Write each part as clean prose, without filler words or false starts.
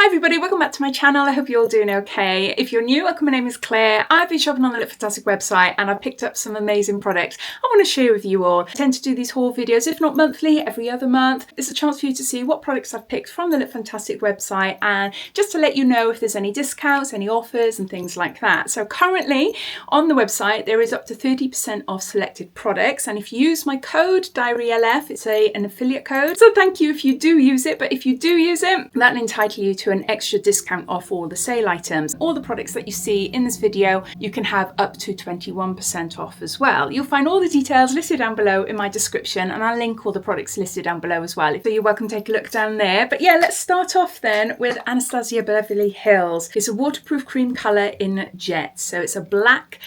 Hi everybody, welcome back to my channel. I hope you're all doing okay. If you're new, welcome, my name is Claire. I've been shopping on the LOOKFANTASTIC website and I've picked up some amazing products I want to share with you all. I tend to do these haul videos, if not monthly, every other month. It's a chance for you to see what products I've picked from the LOOKFANTASTIC website and just to let you know if there's any discounts, any offers and things like that. So currently on the website there is up to 30% off selected products, and if you use my code Diaryofabeautygeek, it's an affiliate code. So thank you if you do use it, but if you do use it, that'll entitle you to an extra discount off all the sale items. All the products that you see in this video, you can have up to 21% off as well. You'll find all the details listed down below in my description, and I'll link all the products listed down below as well. So you're welcome to take a look down there. But yeah, let's start off then with Anastasia Beverly Hills. It's a waterproof cream colour in Jet. So it's a black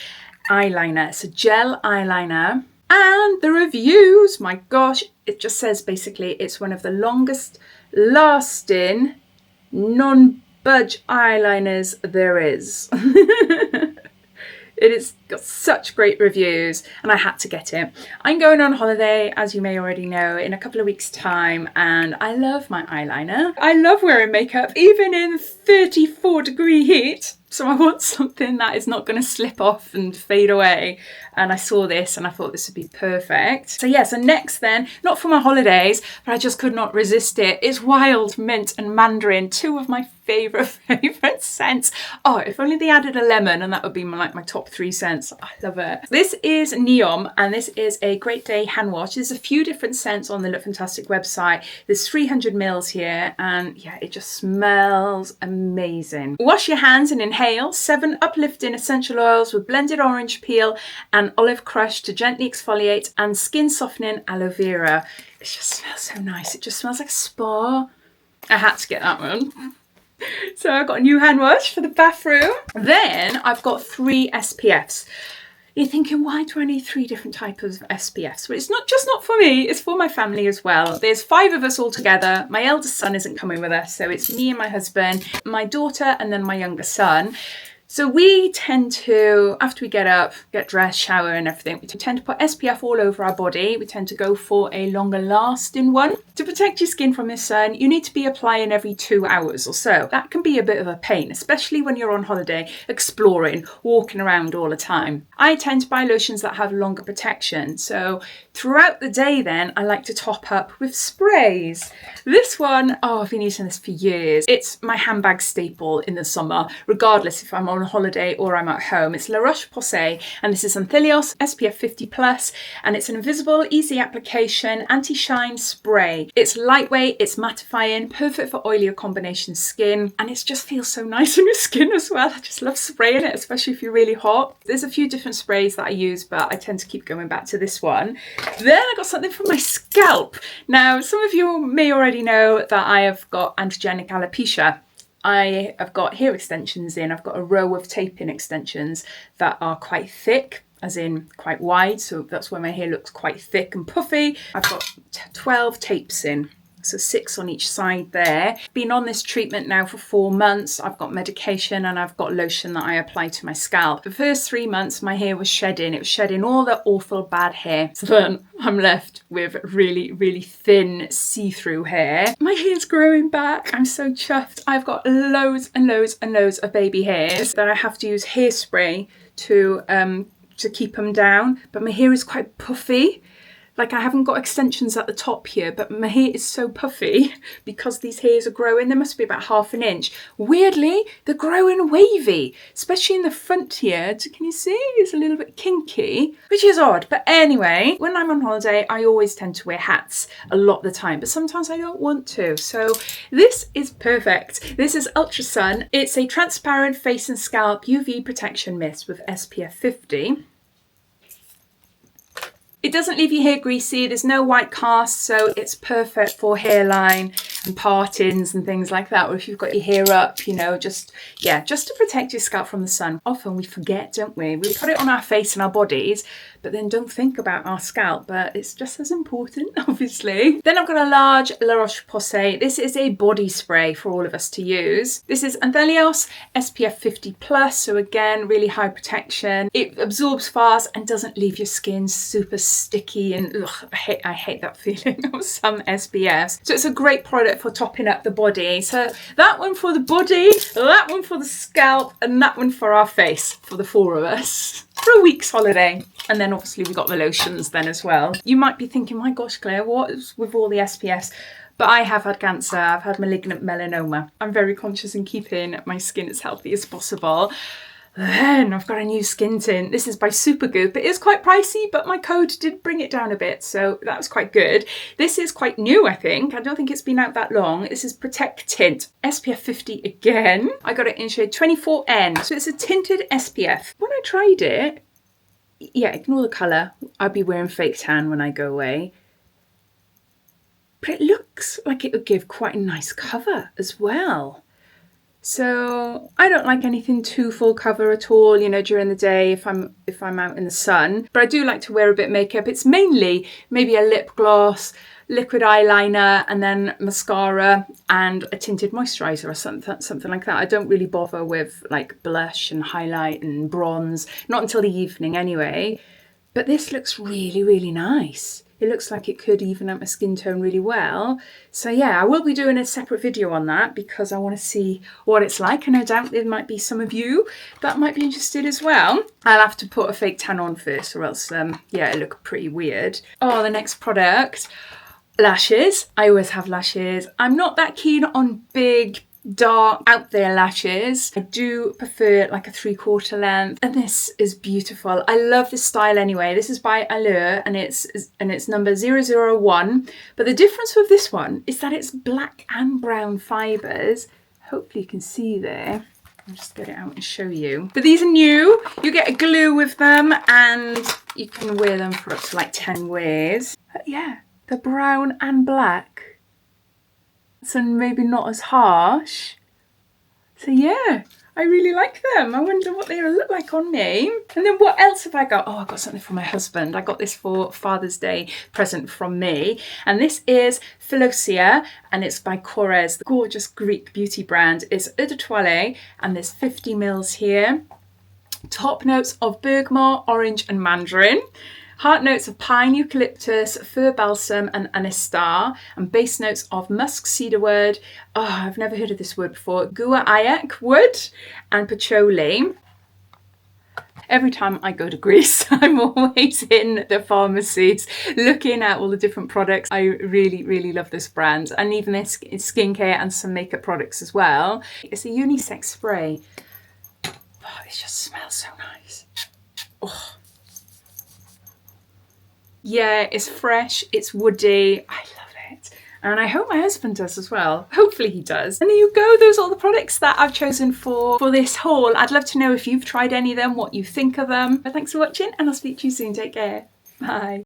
eyeliner. It's a gel eyeliner. And the reviews, my gosh, it just says basically it's one of the longest lasting non-budge eyeliners there is. It has got such great reviews and I had to get it. I'm going on holiday, as you may already know, in a couple of weeks' time, and I love my eyeliner. I love wearing makeup, even in 34-degree heat. So I want something that is not going to slip off and fade away. And I saw this and I thought this would be perfect. So yeah, so next then, not for my holidays, but I just could not resist it. It's Wild Mint and Mandarin, two of my favourite scents. Oh, if only they added a lemon and that would be my top 3 scents. I love it. This is Neom and this is a Great Day hand wash. There's a few different scents on the LOOKFANTASTIC website. There's 300 mils here and yeah, it just smells amazing. Wash your hands and inhale 7 uplifting essential oils with blended orange peel and olive crush to gently exfoliate and skin softening aloe vera. It just smells so nice. It just smells like a spa. I had to get that one. So I've got a new hand wash for the bathroom. Then I've got 3 SPFs. You're thinking, why do I need 3 different types of SPFs? Well, it's not for me, it's for my family as well. There's 5 of us all together. My eldest son isn't coming with us, so it's me and my husband, my daughter, and then my younger son. So we tend to, after we get up, get dressed, shower and everything, we tend to put SPF all over our body. We tend to go for a longer lasting one. To protect your skin from the sun, you need to be applying every 2 hours or so. That can be a bit of a pain, especially when you're on holiday, exploring, walking around all the time. I tend to buy lotions that have longer protection. So throughout the day then, I like to top up with sprays. This one, oh, I've been using this for years. It's my handbag staple in the summer, regardless if I'm on holiday or I'm at home. It's La Roche-Posay and this is Anthelios SPF 50+, and it's an invisible, easy application, anti-shine spray. It's lightweight, it's mattifying, perfect for oily or combination skin, and it just feels so nice on your skin as well. I just love spraying it, especially if you're really hot. There's a few different sprays that I use, but I tend to keep going back to this one. Then I got something for my scalp. Now, some of you may already know that I have got androgenic alopecia. I have got hair extensions in. I've got a row of tape-in extensions that are quite thick, as in quite wide. So that's why my hair looks quite thick and puffy. I've got 12 tapes in. So 6 on each side there. Been on this treatment now for 4 months. I've got medication and I've got lotion that I apply to my scalp. The first 3 months my hair was shedding. It was shedding all the awful bad hair. So then I'm left with really, really thin see-through hair. My hair's growing back. I'm so chuffed. I've got loads and loads and loads of baby hairs that I have to use hairspray to keep them down. But my hair is quite puffy. Like I haven't got extensions at the top here, but my hair is so puffy because these hairs are growing. They must be about ½ an inch. Weirdly, they're growing wavy, especially in the front here. Can you see? It's a little bit kinky, which is odd. But anyway, when I'm on holiday, I always tend to wear hats a lot of the time, but sometimes I don't want to. So this is perfect. This is Ultra Sun. It's a transparent face and scalp UV protection mist with SPF 50. It doesn't leave your hair greasy, there's no white cast, so it's perfect for hairline and part-ins and things like that, or if you've got your hair up, you know, just to protect your scalp from the sun. Often we forget, don't we? We put it on our face and our bodies, but then don't think about our scalp, but it's just as important, obviously. Then I've got a large La Roche-Posay. This is a body spray for all of us to use. This is Anthelios SPF 50+, so again, really high protection. It absorbs fast and doesn't leave your skin super sticky and ugh, I hate that feeling of some SPFs. So it's a great product it for topping up the body. So that one for the body, that one for the scalp, and that one for our face, for the 4 of us. For a week's holiday. And then obviously we got the lotions then as well. You might be thinking, my gosh, Claire, what is with all the SPFs? But I have had cancer, I've had malignant melanoma. I'm very conscious in keeping my skin as healthy as possible. Then I've got a new skin tint. This is by Supergoop. It is quite pricey, but my code did bring it down a bit, so that was quite good. This is quite new, I think. I don't think it's been out that long. This is Protect Tint, SPF 50 again. I got it in shade 24N, so it's a tinted SPF. When I tried it, yeah, ignore the colour. I'll be wearing fake tan when I go away. But it looks like it would give quite a nice cover as well. So I don't like anything too full cover at all, you know, during the day if I'm out in the sun. But I do like to wear a bit of makeup. It's mainly maybe a lip gloss, liquid eyeliner, and then mascara and a tinted moisturiser or something like that. I don't really bother with like blush and highlight and bronze, not until the evening anyway. But this looks really, really nice. It looks like it could even out my skin tone really well. So yeah, I will be doing a separate video on that because I want to see what it's like. And no doubt there might be some of you that might be interested as well. I'll have to put a fake tan on first or else, yeah, it look pretty weird. Oh, the next product, lashes. I always have lashes. I'm not that keen on big, dark, out there lashes. I do prefer like a 3/4 length, and this is beautiful. I love this style anyway. This is by Allure and it's number 001. But the difference with this one is that it's black and brown fibres. Hopefully you can see there. I'll just get it out and show you. But these are new. You get a glue with them and you can wear them for up to like 10 wears. But yeah, the brown and black. So maybe not as harsh. So yeah, I really like them. I wonder what they'll look like on me. And then what else have I got? Oh, I got something for my husband. I got this for Father's Day present from me. And this is Philosia and it's by Corez, the gorgeous Greek beauty brand. It's eau de toilette and there's 50 mils here. Top notes of bergamot, orange and mandarin. Heart notes of pine, eucalyptus, fir balsam and anistar, and base notes of musk, cedarwood, oh, I've never heard of this word before, guaiac wood and patchouli. Every time I go to Greece, I'm always in the pharmacies looking at all the different products. I really, really love this brand, and even their skincare and some makeup products as well. It's a unisex spray. Oh, it just smells so nice. Oh. Yeah, it's fresh, it's woody, I love it. And I hope my husband does as well. Hopefully he does. And there you go, those are all the products that I've chosen for this haul. I'd love to know if you've tried any of them, what you think of them. But thanks for watching and I'll speak to you soon. Take care. Bye.